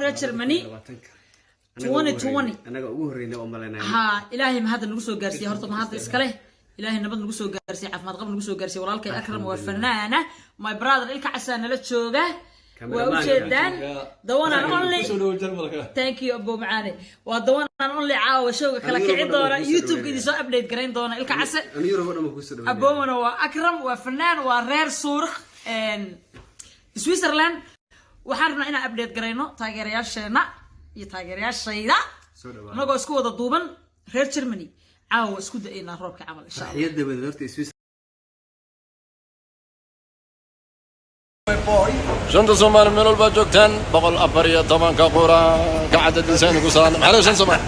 reer Germany 2020 anaga ugu horeeyna oo maleynaa ha ilaahay ma hadda nagu soo gaarsiiyay horta ma hadda iska leh ilaahay nabad nagu soo gaarsiiyay caafimaad qab nagu soo gaarsiiyay walaalkay akram waa fanaana my brother ilka casaan la jooga waa u jeedaan dawana only thank you abo macaane waa dawana only caawa showga kala kici doona youtube idin soo update gareyn doona ilka casaan abo waa akram waa fanaan waa reer suurq Switzerland waxaan rabnaa inaan update gareyno taageerayaasheena iyo taageerayaashayda anagoo isku wada duuban reer Germany caawa isku da'ayna roobka camal insha Allah iyada wadorta Swiss شنطة سومال من الباجوكتن بقول أبرية طبعا كقورة قعدة إنسان يقصان على شن سومال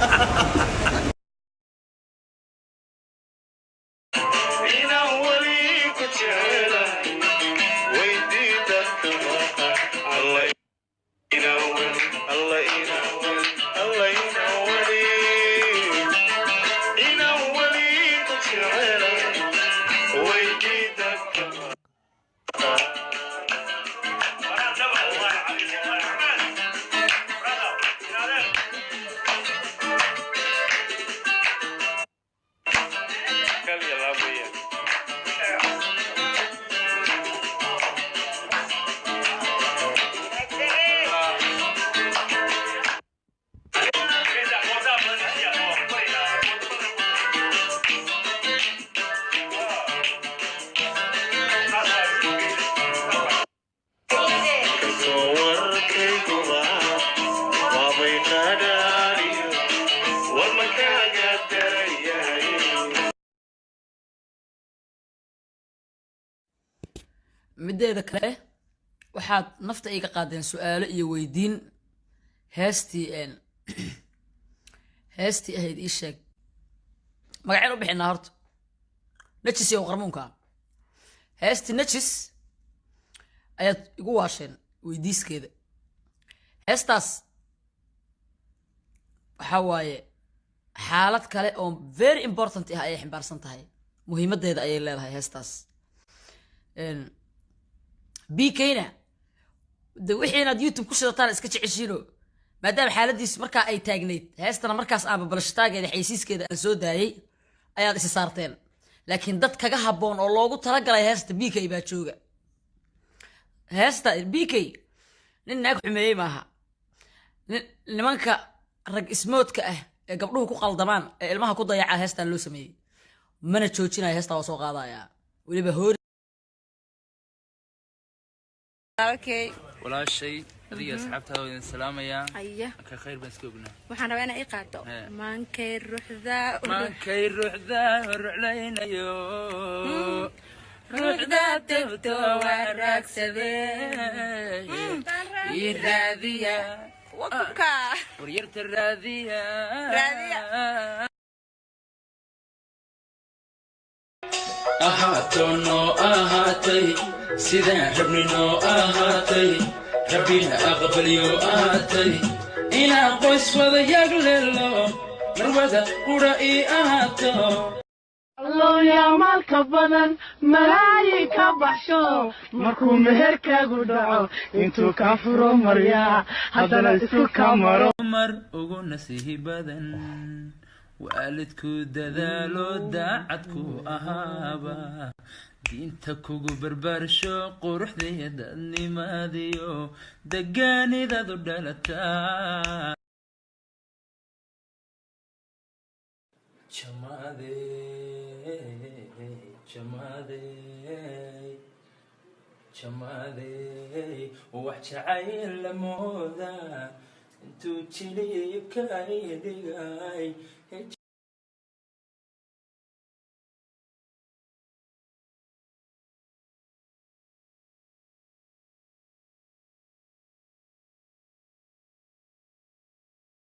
mideeda kale waxaad nafta iga qaadeen su'aalo iyo weydiin heestii ahayd ii sheeg magaceen u bixinaa horta najis iyo qarmuunka heestii najis ayaad igu waasheen weydiiskeeda heestaas waxaa waaye xaalad kale oo very important ah ayay ximbaarsan tahay muhiimadeeda ayay leedahay heestaas بيكينا وحين يوتيوب كل طالع سكتش عشينو ما دام حالتي مركا أي تاجنيت هاستنا مركز أنا ببلشتاج يعني حيسيس كده أسوداي أياد إسسارتين لكن دت كجهبون الله قلت رجل هاست بيكي باتشوجا هاست بيكي لأنك حمي معها لمنك رج اسموت كأه قبله كقال ضمان المها كضيع هاست اللوسمي من تشوتشنا هاست وسوق هذا واللي بهور اوكي ولا شيء هذه اسحبتها وين السلام يا ايه كخير بنسكوبنا waxaan rabaa inaan i qaato maankay ruuxda hor علينا يو ruuxda tabto waraagsadee raadiya wakuka waryarta raadiya أهاتونو أهاتي سيدان ربنينو أهاتي ربينا أقبليو أهاتي إنا قوس وذا يقللو مروذا قرائي أهاتو الله يا مالك بدن ملايك بحشو مركو مهركا قدعو انتو كافرو مريا هدنا اسكو كامرو مر أغو نسيه بدن waalidku dadaalo daacadku ahaaba diinta kugu barbaarsho quruxdeeda nimaadiyo degaanidaadu dhalataa jamaadey wax jacayl la moodaa intuu jilibka ay dhigay